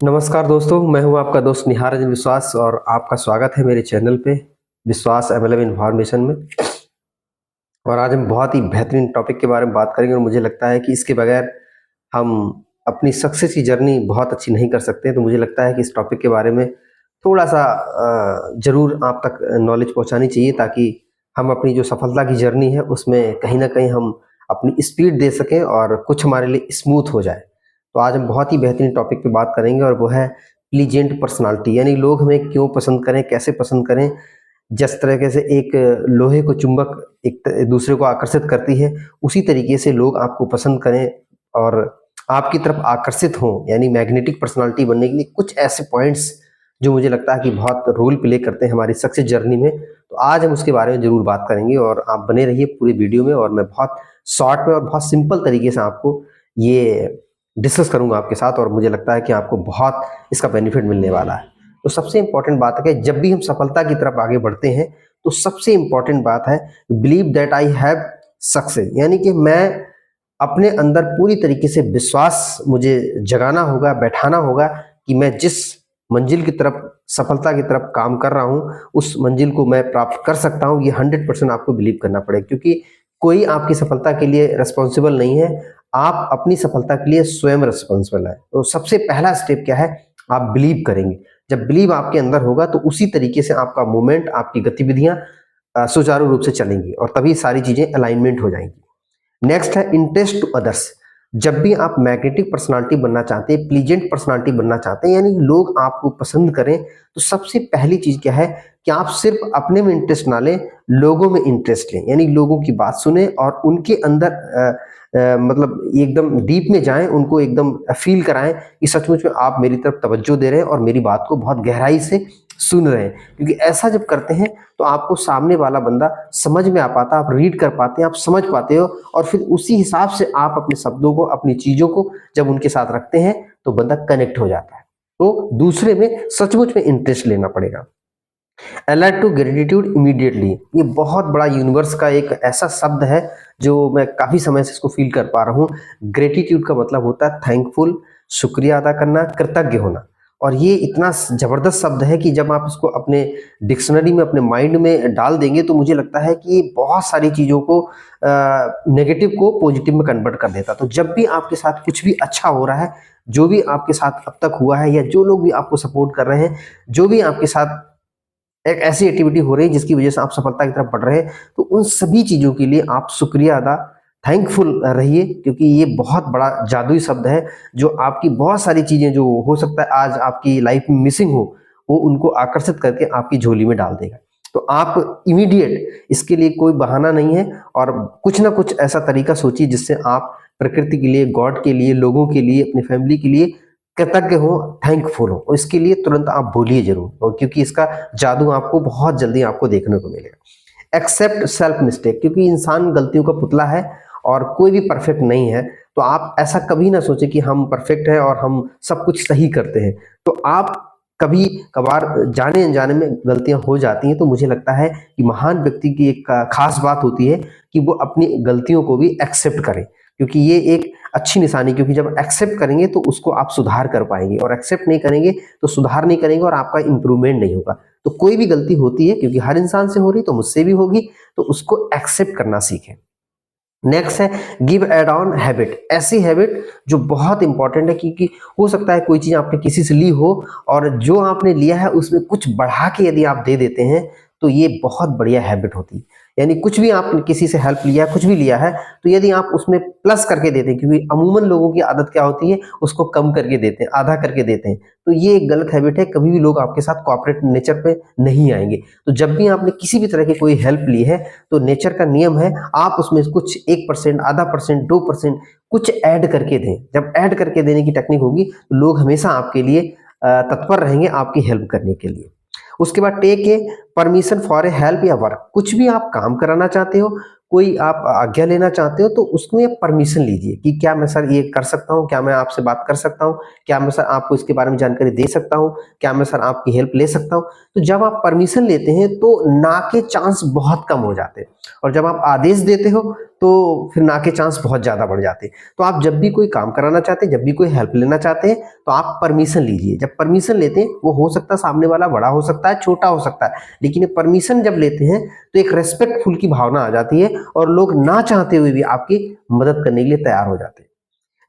नमस्कार दोस्तों, मैं हूं आपका दोस्त निहारजन विश्वास और आपका स्वागत है मेरे चैनल पे विश्वास एमएलएम इन्फॉर्मेशन में। और आज हम बहुत ही बेहतरीन टॉपिक के बारे में बात करेंगे और मुझे लगता है कि इसके बगैर हम अपनी सक्सेस की जर्नी बहुत अच्छी नहीं कर सकते। तो मुझे लगता है कि इस टॉपिक के बारे में थोड़ा-सा ज़रूर आप तक नॉलेज पहुँचानी चाहिए ताकि हम अपनी जो सफलता की जर्नी है उसमें कहीं न कहीं हम अपनी स्पीड दे सकें और कुछ हमारे लिए स्मूथ हो जाए। तो आज हम बहुत ही बेहतरीन टॉपिक पे बात करेंगे और वो है प्लीजेंट पर्सनैलिटी, यानी लोग हमें क्यों पसंद करें, कैसे पसंद करें। जिस तरीके से एक लोहे को चुंबक दूसरे को आकर्षित करती है, उसी तरीके से लोग आपको पसंद करें और आपकी तरफ आकर्षित हों, यानी मैग्नेटिक पर्सनालिटी बनने के लिए कुछ ऐसे पॉइंट्स जो मुझे लगता है कि बहुत रोल प्ले करते हैं हमारी सक्सेस जर्नी में। तो आज हम उसके बारे में ज़रूर बात करेंगे और आप बने रहिए पूरी वीडियो में और मैं बहुत शॉर्ट में और बहुत सिंपल तरीके से आपको ये डिस्कस करूँगा आपके साथ और मुझे लगता है कि आपको बहुत इसका बेनिफिट मिलने वाला है। तो सबसे इम्पोर्टेंट बात है कि जब भी हम सफलता की तरफ आगे बढ़ते हैं तो सबसे इम्पोर्टेंट बात है believe that I have success, यानी कि मैं अपने अंदर पूरी तरीके से विश्वास मुझे जगाना होगा, बैठाना होगा कि मैं जिस मंजिल की तरफ सफलता की तरफ काम कर रहा हूँ उस मंजिल को मैं प्राप्त कर सकता हूँ। ये 100% आपको बिलीव करना पड़ेगा क्योंकि कोई आपकी सफलता के लिए रिस्पॉन्सिबल नहीं है। आप अपनी सफलता के लिए स्वयं रिस्पॉन्सिबल है। तो सबसे पहला स्टेप क्या है, आप बिलीव करेंगे। जब बिलीव आपके अंदर होगा तो उसी तरीके से आपका मूवमेंट, आपकी गतिविधियां सुचारू रूप से चलेंगी और तभी सारी चीजें अलाइनमेंट हो जाएंगी। नेक्स्ट है इंटरेस्ट टू अदर्स। जब भी आप मैग्नेटिक पर्सनालिटी बनना चाहते हैं, प्लीजेंट पर्सनालिटी बनना चाहते हैं, यानी लोग आपको पसंद करें, तो सबसे पहली चीज क्या है कि आप सिर्फ अपने में इंटरेस्ट ना लें, लोगों में इंटरेस्ट लें। यानी लोगों की बात सुने और उनके अंदर मतलब एकदम डीप में जाएं, उनको एकदम फील कराएं कि सचमुच में आप मेरी तरफ तवज्जो दे रहे हैं और मेरी बात को बहुत गहराई से सुन रहे हैं। क्योंकि ऐसा जब करते हैं तो आपको सामने वाला बंदा समझ में आ पाता, आप रीड कर पाते हैं, आप समझ पाते हो और फिर उसी हिसाब से आप अपने शब्दों को, अपनी चीजों को जब उनके साथ रखते हैं तो बंदा कनेक्ट हो जाता है। तो दूसरे में सचमुच में इंटरेस्ट लेना पड़ेगा। अलर्ट टू ग्रेटिट्यूड इमीडिएटली, ये बहुत बड़ा यूनिवर्स का एक ऐसा शब्द है जो मैं काफी समय से इसको फील कर पा रहा हूँ। ग्रेटिट्यूड का मतलब होता है थैंकफुल, शुक्रिया अदा करना, कृतज्ञ होना। और ये इतना जबरदस्त शब्द है कि जब आप इसको अपने डिक्शनरी में, अपने माइंड में डाल देंगे तो मुझे लगता है कि ये बहुत सारी चीजों को, नेगेटिव को पॉजिटिव में कन्वर्ट कर देता। तो जब भी आपके साथ कुछ भी अच्छा हो रहा है, जो भी आपके साथ अब तक हुआ है या जो लोग भी आपको सपोर्ट कर रहे हैं, जो भी आपके साथ एक ऐसी एक्टिविटी हो रही है जिसकी वजह से आप सफलता की तरफ बढ़ रहे हैं, तो उन सभी चीज़ों के लिए आप शुक्रिया अदा, थैंकफुल रहिए क्योंकि ये बहुत बड़ा जादुई शब्द है जो आपकी बहुत सारी चीज़ें जो हो सकता है आज आपकी लाइफ में मिसिंग हो, वो उनको आकर्षित करके आपकी झोली में डाल देगा। तो आप इमीडिएट, इसके लिए कोई बहाना नहीं है और कुछ ना कुछ ऐसा तरीका सोचिए जिससे आप प्रकृति के लिए, गॉड के लिए, लोगों के लिए, अपनी फैमिली के लिए कृतज्ञ हो, थैंकफुल हो और इसके लिए तुरंत आप बोलिए जरूर, और क्योंकि इसका जादू आपको बहुत जल्दी आपको देखने को मिलेगा। एक्सेप्ट सेल्फ मिस्टेक, क्योंकि इंसान गलतियों का पुतला है और कोई भी परफेक्ट नहीं है। तो आप ऐसा कभी ना सोचे कि हम परफेक्ट हैं और हम सब कुछ सही करते हैं। तो आप कभी कभार जाने अनजाने में गलतियां हो जाती हैं, तो मुझे लगता है कि महान व्यक्ति की एक खास बात होती है कि वो अपनी गलतियों को भी एक्सेप्ट करें, क्योंकि ये एक अच्छी निशानी, क्योंकि जब एक्सेप्ट करेंगे तो उसको आप सुधार कर पाएंगे और एक्सेप्ट नहीं करेंगे तो सुधार नहीं करेंगे और आपका इंप्रूवमेंट नहीं होगा। तो कोई भी गलती होती है, क्योंकि हर इंसान से हो रही तो मुझसे भी होगी, तो उसको एक्सेप्ट करना सीखें। नेक्स्ट है गिव एड ऑन हैबिट, ऐसी हैबिट जो बहुत इंपॉर्टेंट है क्योंकि हो सकता है कोई चीज आपने किसी से ली हो और जो आपने लिया है उसमें कुछ बढ़ा के यदि आप दे देते हैं तो ये बहुत बढ़िया हैबिट होती है। यानी कुछ भी आपने किसी से हेल्प लिया है, कुछ भी लिया है, तो यदि आप उसमें प्लस करके देते हैं, क्योंकि अमूमन लोगों की आदत क्या होती है, उसको कम करके देते हैं, आधा करके देते हैं, तो ये एक गलत हैबिट है। कभी भी लोग आपके साथ कोऑपरेट नेचर पे नहीं आएंगे। तो जब भी आपने किसी भी तरह की कोई हेल्प ली है तो नेचर का नियम है आप उसमें कुछ 1%, आधा परसेंट, 2% कुछ ऐड करके दें। जब ऐड करके देने की टेक्निक होगी तो लोग हमेशा आपके लिए तत्पर रहेंगे आपकी हेल्प करने के लिए। उसके बाद take a permission for a help या वर्क, कुछ भी आप काम कराना चाहते हो, कोई आप आज्ञा लेना चाहते हो, तो उसमें परमिशन लीजिए कि क्या मैं सर ये कर सकता हूँ, क्या मैं आपसे बात कर सकता हूँ, क्या मैं सर आपको इसके बारे में जानकारी दे सकता हूँ, क्या मैं सर आपकी हेल्प ले सकता हूँ। तो जब आप परमिशन लेते हैं तो ना के चांस बहुत कम हो जाते हैं और जब आप आदेश देते हो तो फिर ना के चांस बहुत ज़्यादा बढ़ जाते हैं। तो आप जब भी कोई काम कराना चाहते हैं, जब भी कोई हेल्प लेना चाहते हैं, तो आप परमिशन लीजिए। जब परमिशन लेते हैं, वो हो सकता है सामने वाला बड़ा हो सकता है, छोटा हो सकता है, लेकिन ये परमिशन जब लेते हैं तो एक रेस्पेक्टफुल की भावना आ जाती है और लोग ना चाहते हुए भी आपकी मदद करने के लिए तैयार हो जाते हैं।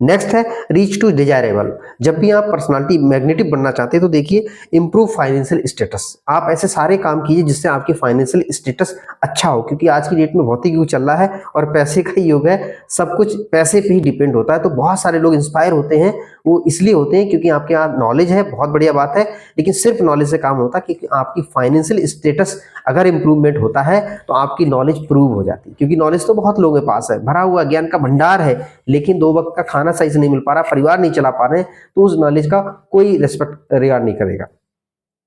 नेक्स्ट है रीच टू डिजायरेबल। जब भी आप पर्सनालिटी मैग्नेटिक बनना चाहते हैं तो देखिए इंप्रूव फाइनेंशियल स्टेटस। आप ऐसे सारे काम कीजिए जिससे आपकी फाइनेंशियल स्टेटस अच्छा हो, क्योंकि आज की डेट में भौतिक युग चल रहा है और पैसे का युग है, सब कुछ पैसे पे ही डिपेंड होता है। तो बहुत सारे लोग इंस्पायर होते हैं, वो इसलिए होते हैं क्योंकि आपके यहाँ नॉलेज है, बहुत बढ़िया बात है, लेकिन सिर्फ नॉलेज से काम होता है क्योंकि आपकी फाइनेंशियल स्टेटस अगर इंप्रूवमेंट होता है तो आपकी नॉलेज प्रूव हो जाती है। क्योंकि नॉलेज तो बहुत लोगों के पास है, भरा हुआ ज्ञान का भंडार है, लेकिन 2 वक्त का खाना सही से नहीं मिल पा रहा, परिवार नहीं चला पा रहे, तो उस नॉलेज का कोई रिस्पेक्ट रिगार्ड नहीं करेगा।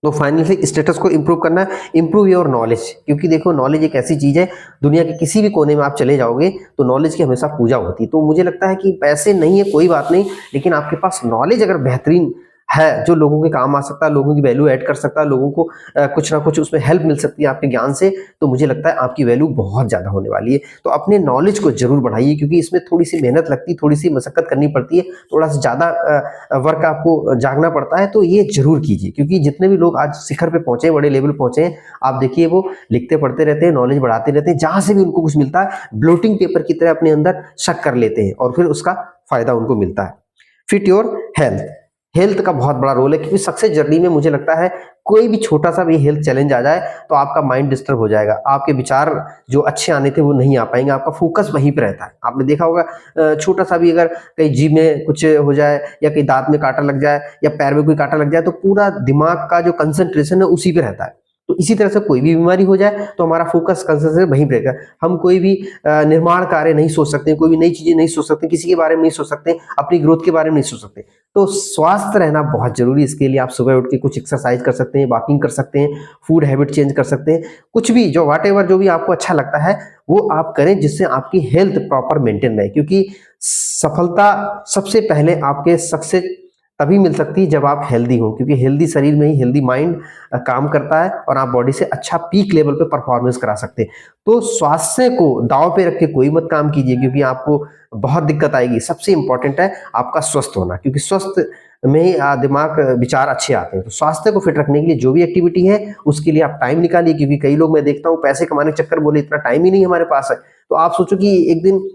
तो फाइनेंशियल स्टेटस को इंप्रूव करना है, इंप्रूव योर नॉलेज। क्योंकि देखो नॉलेज एक ऐसी चीज है, दुनिया के किसी भी कोने में आप चले जाओगे तो नॉलेज की हमेशा पूजा होती है। तो मुझे लगता है कि पैसे नहीं है कोई बात नहीं, लेकिन आपके पास नॉलेज अगर बेहतरीन है जो लोगों के काम आ सकता है, लोगों की वैल्यू ऐड कर सकता है, लोगों को कुछ ना कुछ उसमें हेल्प मिल सकती है आपके ज्ञान से, तो मुझे लगता है आपकी वैल्यू बहुत ज्यादा होने वाली है। तो अपने नॉलेज को जरूर बढ़ाइए, क्योंकि इसमें थोड़ी सी मेहनत लगती है, थोड़ी सी मशक्कत करनी पड़ती है, थोड़ा सा ज्यादा वर्क आपको जागना पड़ता है। तो ये जरूर कीजिए, क्योंकि जितने भी लोग आज शिखर पे पहुंचे, बड़े लेवल पहुंचे हैं, आप देखिए वो लिखते पढ़ते रहते हैं, नॉलेज बढ़ाते रहते हैं, जहां से भी उनको कुछ मिलता है ब्लोटिंग पेपर की तरह अपने अंदर शक कर लेते हैं और फिर उसका फायदा उनको मिलता है। Fit your health. हेल्थ का बहुत बड़ा रोल है, क्योंकि सक्सेस जर्नी में मुझे लगता है कोई भी छोटा सा भी हेल्थ चैलेंज आ जाए तो आपका माइंड डिस्टर्ब हो जाएगा, आपके विचार जो अच्छे आने थे वो नहीं आ पाएंगे, आपका फोकस वहीं पर रहता है। आपने देखा होगा छोटा सा भी अगर कहीं जीभ में कुछ हो जाए या कहीं दांत में कांटा लग जाए या पैर में कोई कांटा लग जाए तो पूरा दिमाग का जो कंसंट्रेशन है उसी पे रहता है। तो इसी तरह से कोई भी बीमारी हो जाए तो हमारा फोकस कंसंट्रेशन वहीं पे रहेगा। हम कोई भी निर्माण कार्य नहीं सोच सकते, कोई भी नई चीजें नहीं सोच सकते, किसी के बारे में नहीं सोच सकते, अपनी ग्रोथ के बारे में नहीं सोच सकते। तो स्वास्थ्य रहना बहुत जरूरी है। इसके लिए आप सुबह उठ के कुछ एक्सरसाइज कर सकते हैं, वॉकिंग कर सकते हैं, फूड हैबिट चेंज कर सकते हैं, कुछ भी जो वाट एवर जो भी आपको अच्छा लगता है वो आप करें, जिससे आपकी हेल्थ प्रॉपर मेंटेन रहे। क्योंकि सफलता सबसे पहले आपके सक्सेस तभी मिल सकती है जब आप हेल्दी हो, क्योंकि हेल्दी शरीर में ही हेल्दी माइंड काम करता है और आप बॉडी से अच्छा पीक लेवल पे परफॉर्मेंस करा सकते हैं। तो स्वास्थ्य को दांव पे रख के कोई मत काम कीजिए, क्योंकि आपको बहुत दिक्कत आएगी। सबसे इंपॉर्टेंट है आपका स्वस्थ होना, क्योंकि स्वस्थ में ही दिमाग विचार अच्छे आते हैं। तो स्वास्थ्य को फिट रखने के लिए जो भी एक्टिविटी है उसके लिए आप टाइम निकालिए, क्योंकि कई लोग मैं देखता हूँ पैसे कमाने के चक्कर बोले इतना टाइम ही नहीं हमारे पास है। तो आप सोचो कि एक दिन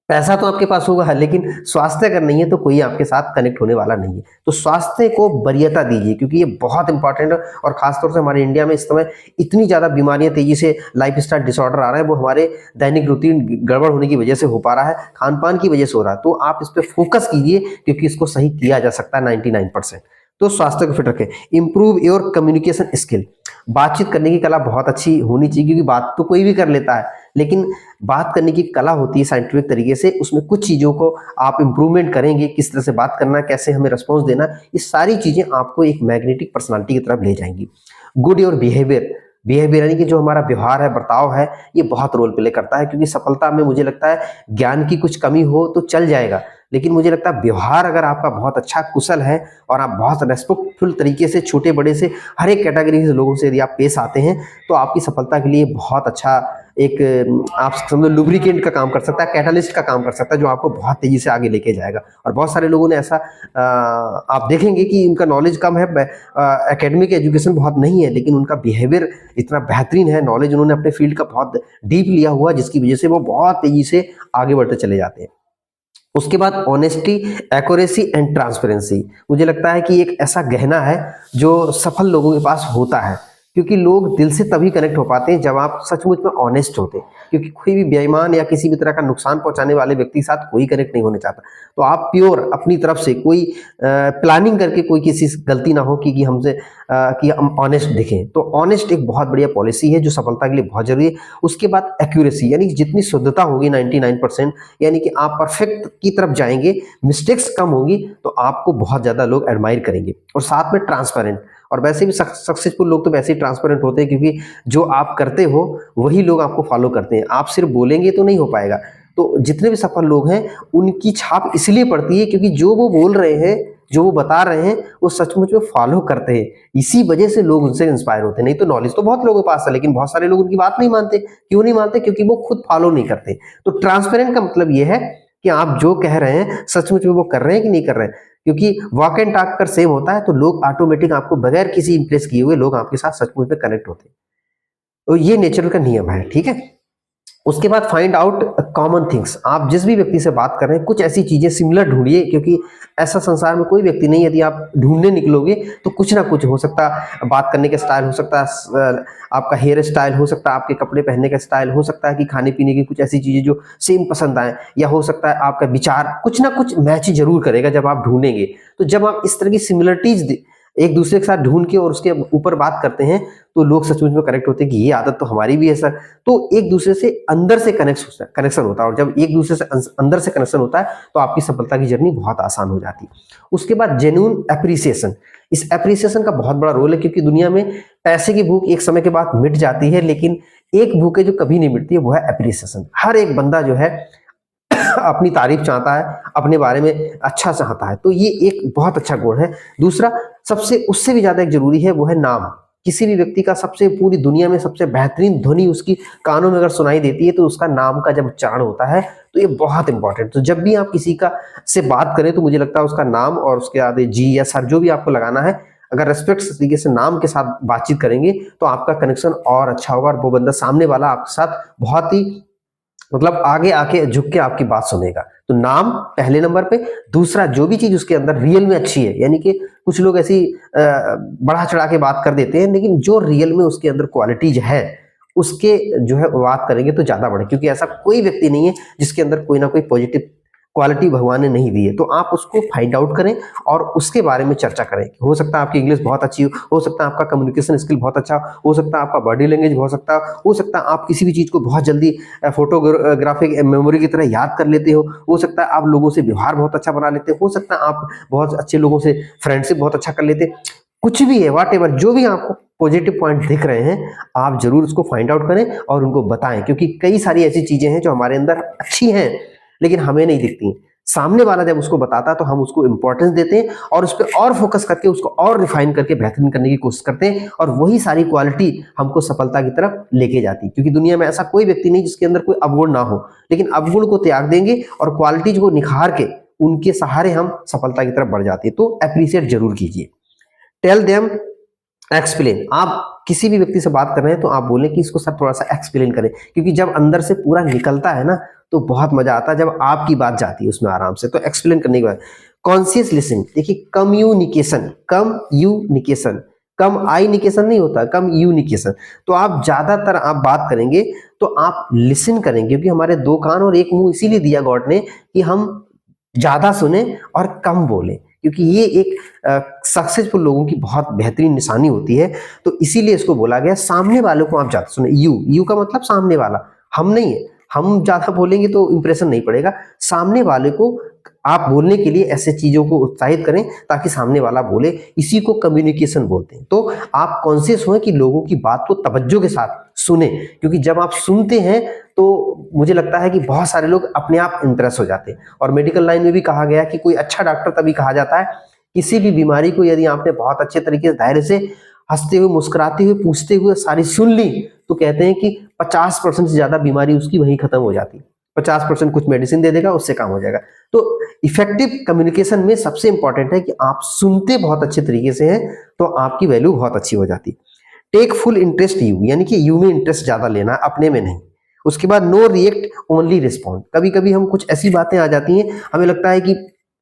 पैसा तो आपके पास होगा, लेकिन स्वास्थ्य अगर नहीं है तो कोई आपके साथ कनेक्ट होने वाला नहीं है। तो स्वास्थ्य को वरीयता दीजिए, क्योंकि ये बहुत इंपॉर्टेंट है। और खासतौर से हमारे इंडिया में इस समय इतनी ज्यादा बीमारियां तेजी से लाइफ स्टाइल डिसऑर्डर आ रहे हैं, वो हमारे दैनिक रूटीन गड़बड़ होने की वजह से हो पा रहा है, खान पान की वजह से हो रहा है। तो आप इस पर फोकस कीजिए, क्योंकि इसको सही किया जा सकता है 99%। तो स्वास्थ्य को फिट रखें। Improve your communication skill. बातचीत करने की कला बहुत अच्छी होनी चाहिए, क्योंकि बात तो कोई भी कर लेता है, लेकिन बात करने की कला होती है साइंटिफिक तरीके से, उसमें कुछ चीजों को आप इंप्रूवमेंट करेंगे, किस तरह से बात करना, कैसे हमें रिस्पॉन्स देना, ये सारी चीजें आपको एक मैग्नेटिक पर्सनालिटी की तरफ ले जाएंगी। Good your behaviour. बिहेवियर यानी कि जो हमारा व्यवहार है, बर्ताव है, ये बहुत रोल प्ले करता है। क्योंकि सफलता में मुझे लगता है ज्ञान की कुछ कमी हो तो चल जाएगा, लेकिन मुझे लगता है व्यवहार अगर आपका बहुत अच्छा कुशल है और आप बहुत रेस्पेक्टफुल तरीके से छोटे बड़े से हर एक कैटेगरी के लोगों से यदि आप पेश आते हैं तो आपकी सफलता के लिए बहुत अच्छा एक आप समझो लुब्रिकेंट का काम कर सकता है, कैटालिस्ट का काम कर सकता है, जो आपको बहुत तेजी से आगे लेके जाएगा। और बहुत सारे लोगों ने ऐसा आप देखेंगे कि उनका नॉलेज कम है, एकेडमिक एजुकेशन बहुत नहीं है, लेकिन उनका बिहेवियर इतना बेहतरीन है, नॉलेज उन्होंने अपने फील्ड का बहुत डीप लिया हुआ, जिसकी वजह से वो बहुत तेजी से आगे बढ़ते चले जाते हैं। उसके बाद ऑनेस्टी, एक्यूरेसी एंड ट्रांसपेरेंसी। मुझे लगता है कि एक ऐसा गहना है जो सफल लोगों के पास होता है, क्योंकि लोग दिल से तभी कनेक्ट हो पाते हैं जब आप सचमुच में ऑनेस्ट होते हैं। क्योंकि कोई भी बेईमान या किसी भी तरह का नुकसान पहुंचाने वाले व्यक्ति के साथ कोई कनेक्ट नहीं होने चाहता। तो आप प्योर अपनी तरफ से कोई प्लानिंग करके कोई किसी से गलती ना हो कि हमसे कि हम ऑनेस्ट दिखें। तो ऑनेस्ट एक बहुत बढ़िया पॉलिसी है जो सफलता के लिए बहुत जरूरी है। उसके बाद एक्यूरेसी, यानी कि जितनी शुद्धता होगी 99%, यानी कि आप परफेक्ट की तरफ जाएंगे, मिस्टेक्स कम होंगी, तो आपको बहुत ज्यादा लोग एडमायर करेंगे। और साथ में ट्रांसपेरेंट, और वैसे भी सक्सेसफुल लोग तो वैसे ही ट्रांसपेरेंट होते हैं, क्योंकि जो आप करते हो वही लोग आपको फॉलो करते हैं। आप सिर्फ बोलेंगे तो नहीं हो पाएगा। तो जितने भी सफल लोग हैं उनकी छाप इसलिए पड़ती है क्योंकि जो वो बोल रहे हैं जो वो बता रहे हैं वो सचमुच में फॉलो करते हैं, इसी वजह से लोग उनसे इंस्पायर होते हैं। नहीं तो नॉलेज तो बहुत लोगों के पास है, लेकिन बहुत सारे लोग उनकी बात नहीं मानते। क्यों नहीं मानते? क्योंकि वो खुद फॉलो नहीं करते। तो ट्रांसपेरेंट का मतलब ये है कि आप जो कह रहे हैं सचमुच में वो कर रहे हैं कि नहीं कर रहे हैं। क्योंकि वॉक एंड टॉक अगर सेम होता है तो लोग ऑटोमेटिक आपको बगैर किसी इंप्रेस किए हुए लोग आपके साथ सचमुच में कनेक्ट होते हैं। तो ये नेचर का नियम है, ठीक है। उसके बाद फाइंड आउट कॉमन थिंग्स। आप जिस भी व्यक्ति से बात कर रहे हैं कुछ ऐसी चीजें सिमिलर ढूंढिए, क्योंकि ऐसा संसार में कोई व्यक्ति नहीं, यदि आप ढूंढने निकलोगे तो कुछ ना कुछ हो सकता है। बात करने का स्टाइल हो सकता है, आपका हेयर स्टाइल हो सकता है, आपके कपड़े पहनने का स्टाइल हो सकता है, कि खाने पीने की कुछ ऐसी चीजें जो सेम पसंद आए, या हो सकता है आपका विचार कुछ ना कुछ मैच जरूर करेगा जब आप ढूंढेंगे। तो जब आप इस तरह की सिमिलरिटीज एक दूसरे के साथ ढूंढ के और उसके ऊपर बात करते हैं तो लोग सचमुच में करेक्ट होते हैं कि ये आदत तो हमारी भी है सर। तो एक दूसरे से अंदर से कनेक्शन होता है, और जब एक दूसरे से अंदर से कनेक्शन होता है तो आपकी सफलता की जर्नी बहुत आसान हो जाती है। उसके बाद जेन्युइन एप्रिसिएशन। इस एप्रिसिएशन का बहुत बड़ा रोल है, क्योंकि दुनिया में पैसे की भूख एक समय के बाद मिट जाती है, लेकिन एक भूख है जो कभी नहीं मिटती है, वो है एप्रिसिएशन। हर एक बंदा जो है अपनी तारीफ चाहता है, अपने बारे में अच्छा चाहता है, तो ये एक बहुत अच्छा गुण है। दूसरा, सबसे उससे भी ज्यादा एक जरूरी है, वो है नाम। किसी भी व्यक्ति का सबसे पूरी दुनिया में सबसे बेहतरीन ध्वनि उसकी कानों में अगर सुनाई देती है तो उसका नाम का जब उच्चारण होता है, तो ये बहुत इंपॉर्टेंट। तो जब भी आप किसी का से बात करें तो मुझे लगता है उसका नाम और उसके आगे जी या सर जो भी आपको लगाना है, अगर रेस्पेक्ट तरीके से नाम के साथ बातचीत करेंगे तो आपका कनेक्शन और अच्छा होगा, और वो बंदा सामने वाला आपके साथ बहुत ही मतलब आगे आके झुक के आपकी बात सुनेगा। तो नाम पहले नंबर पे। दूसरा, जो भी चीज उसके अंदर रियल में अच्छी है, यानी कि कुछ लोग ऐसी बढ़ा चढ़ा के बात कर देते हैं, लेकिन जो रियल में उसके अंदर क्वालिटीज है उसके जो है बात करेंगे तो ज्यादा बढ़े, क्योंकि ऐसा कोई व्यक्ति नहीं है जिसके अंदर कोई ना कोई पॉजिटिव क्वालिटी भगवान ने नहीं दी है। तो आप उसको फाइंड आउट करें और उसके बारे में चर्चा करें। हो सकता है आपकी इंग्लिश बहुत अच्छी हो सकता है आपका कम्युनिकेशन स्किल बहुत अच्छा हो सकता है आपका बॉडी लैंग्वेज हो सकता है आप किसी भी चीज को बहुत जल्दी फोटोग्राफिक मेमोरी की तरह याद कर लेते हो सकता है आप लोगों से व्यवहार बहुत अच्छा बना लेते हो सकता है आप बहुत अच्छे लोगों से फ्रेंडशिप बहुत अच्छा कर लेते। कुछ भी है, वॉट एवर, जो भी आपको पॉजिटिव पॉइंट दिख रहे हैं आप जरूर उसको फाइंड आउट करें और उनको बताएं, क्योंकि कई सारी ऐसी चीजें हैं जो हमारे अंदर अच्छी हैं लेकिन हमें नहीं दिखती। सामने वाला जब उसको बताता है तो हम उसको इंपॉर्टेंस देते हैं और उस पर और फोकस करके उसको और रिफाइन करके बेहतरीन करने की कोशिश करते हैं, और वही सारी क्वालिटी हमको सफलता की तरफ लेके जाती है। क्योंकि दुनिया में ऐसा कोई व्यक्ति नहीं जिसके अंदर कोई अवगुण ना हो, लेकिन अवगुण को त्याग देंगे और क्वालिटीज को निखार के उनके सहारे हम सफलता की तरफ बढ़ जाते हैं। तो अप्रिशिएट जरूर कीजिए। Tell them explain. आप किसी भी व्यक्ति से बात कर रहे हैं तो आप बोलें कि इसको सर थोड़ा सा एक्सप्लेन करें, क्योंकि जब अंदर से पूरा निकलता है ना तो बहुत मजा आता है जब आपकी बात जाती है उसमें आराम से। तो एक्सप्लेन करने के बाद कॉन्शियस लिसनिंग। देखिए, कम्युनिकेशन कम आईनिकेशन नहीं होता, कम्युनिकेशन। तो आप ज्यादातर आप बात करेंगे तो आप लिसन करेंगे, क्योंकि हमारे दो कान और एक मुंह इसीलिए दिया गॉड ने कि हम ज्यादा सुने और कम बोले, क्योंकि ये एक सक्सेसफुल लोगों की बहुत बेहतरीन निशानी होती है। तो इसीलिए इसको बोला गया। सामने वालों को आप ज्यादा सुने। यू का मतलब सामने वाला, हम नहीं है। हम ज्यादा बोलेंगे तो इंप्रेशन नहीं पड़ेगा। सामने वाले को आप बोलने के लिए ऐसे चीजों को उत्साहित करें ताकि सामने वाला बोले, इसी को कम्युनिकेशन बोलते हैं। तो आप कॉन्शियस हो कि लोगों की बात को तवज्जो के साथ सुने, क्योंकि जब आप सुनते हैं तो मुझे लगता है कि बहुत सारे लोग अपने आप इंप्रेस हो जाते हैं। और मेडिकल लाइन में भी कहा गया कि कोई अच्छा डॉक्टर तभी कहा जाता है, किसी भी बीमारी को यदि आपने बहुत अच्छे तरीके से धैर्य से हंसते हुए मुस्कुराते हुए पूछते हुए सारी सुन ली, तो कहते हैं कि 50% से ज्यादा बीमारी उसकी वहीं खत्म हो जाती है। 50% कुछ मेडिसिन दे देगा, उससे काम हो जाएगा। तो इफेक्टिव कम्युनिकेशन में सबसे इंपॉर्टेंट है कि आप सुनते बहुत अच्छे तरीके से हैं तो आपकी वैल्यू बहुत अच्छी हो जाती है। टेक फुल इंटरेस्ट यू, यानी कि यू में इंटरेस्ट ज्यादा लेना, अपने में नहीं। उसके बाद नो रिएक्ट ओनली रिस्पॉन्ड। कभी कभी हम कुछ ऐसी बातें आ जाती हैं हमें लगता है कि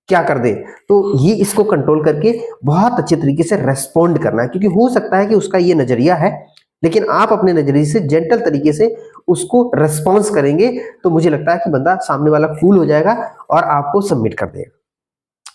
क्या कर दे, तो ये इसको कंट्रोल करके बहुत अच्छे तरीके से रेस्पॉन्ड करना है, क्योंकि हो सकता है कि उसका ये नजरिया है लेकिन आप अपने नजरिए से जेंटल तरीके से उसको रेस्पॉन्स करेंगे तो मुझे लगता है कि बंदा सामने वाला कूल हो जाएगा और आपको सबमिट कर देगा।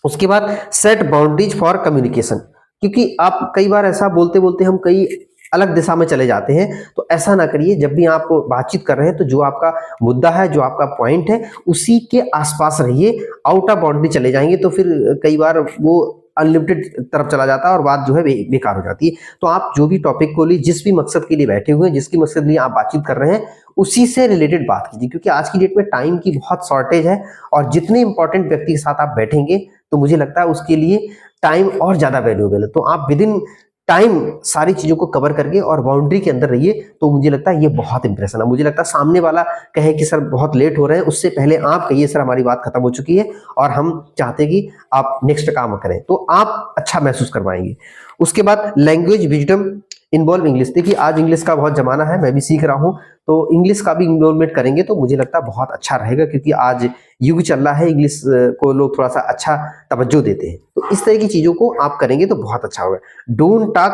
उसके बाद सेट बाउंड्रीज फॉर कम्युनिकेशन, क्योंकि आप कई बार ऐसा बोलते बोलते हम कई अलग दिशा में चले जाते हैं, तो ऐसा ना करिए। जब भी आप बातचीत कर रहे हैं तो जो आपका मुद्दा है, जो आपका पॉइंट है, उसी के आसपास रहिए। आउट ऑफ बाउंड्री चले जाएंगे तो फिर कई बार वो अनलिमिटेड तरफ चला जाता है और बात जो है बेकार हो जाती है। तो आप जो भी टॉपिक को लिए, जिस भी मकसद के लिए बैठे हुए हैं, जिसकी मकसद के लिए आप बातचीत कर रहे हैं, उसी से रिलेटेड बात कीजिए, क्योंकि आज की डेट में टाइम की बहुत शॉर्टेज है और जितने इंपॉर्टेंट व्यक्ति के साथ आप बैठेंगे तो मुझे लगता है उसके लिए टाइम और ज़्यादा वैल्यूएबल है। तो आप विद इन टाइम सारी चीज़ों को कवर करके और बाउंड्री के अंदर रहिए, तो मुझे लगता है ये बहुत इंप्रेशन है। मुझे लगता है सामने वाला कहे कि सर बहुत लेट हो रहे हैं, उससे पहले आप कहिए सर हमारी बात खत्म हो चुकी है और हम चाहते हैं कि आप नेक्स्ट काम करें, तो आप अच्छा महसूस करवाएंगे। उसके बाद लैंग्वेज विजडम इन्वॉल्व इंग्लिश। देखिए आज इंग्लिश का बहुत जमाना है, मैं भी सीख रहा हूँ, तो इंग्लिश का भी इन्वॉल्वमेंट करेंगे तो मुझे लगता है बहुत अच्छा रहेगा, क्योंकि आज युग चल रहा है, इंग्लिश को लोग थोड़ा सा अच्छा तवज्जो देते हैं। तो इस तरह की चीजों को आप करेंगे तो बहुत अच्छा होगा। डोंट टॉक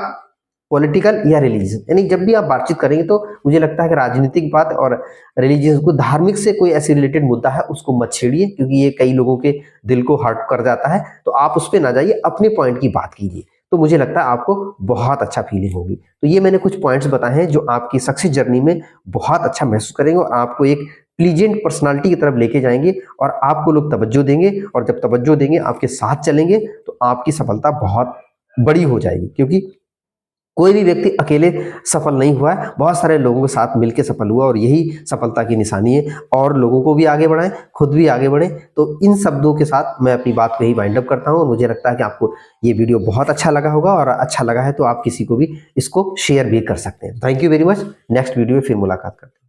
पॉलिटिकल या रिलीजन, यानी जब भी आप बातचीत करेंगे तो मुझे लगता है कि राजनीतिक बात और रिलीजियस को, धार्मिक से कोई ऐसी रिलेटेड मुद्दा है उसको मत छेड़िए, क्योंकि ये कई लोगों के दिल को हर्ट कर जाता है। तो आप उस पर ना जाइए, अपने पॉइंट की बात कीजिए, तो मुझे लगता है आपको बहुत अच्छा फीलिंग होगी। तो ये मैंने कुछ पॉइंट्स बताए हैं जो आपकी सक्सेस जर्नी में बहुत अच्छा महसूस करेंगे और आपको एक प्लीजेंट पर्सनालिटी की तरफ लेके जाएंगे और आपको लोग तवज्जो देंगे, और जब तवज्जो देंगे आपके साथ चलेंगे तो आपकी सफलता बहुत बड़ी हो जाएगी। क्योंकि कोई भी व्यक्ति अकेले सफल नहीं हुआ है, बहुत सारे लोगों के साथ मिलकर सफल हुआ, और यही सफलता की निशानी है। और लोगों को भी आगे बढ़ाएं, खुद भी आगे बढ़ें। तो इन शब्दों के साथ मैं अपनी बात को यही वाइंड अप करता हूं, और मुझे लगता है कि आपको ये वीडियो बहुत अच्छा लगा होगा, और अच्छा लगा है तो आप किसी को भी इसको शेयर भी कर सकते हैं। Thank you very much. Next video में फिर मुलाकात करते हैं।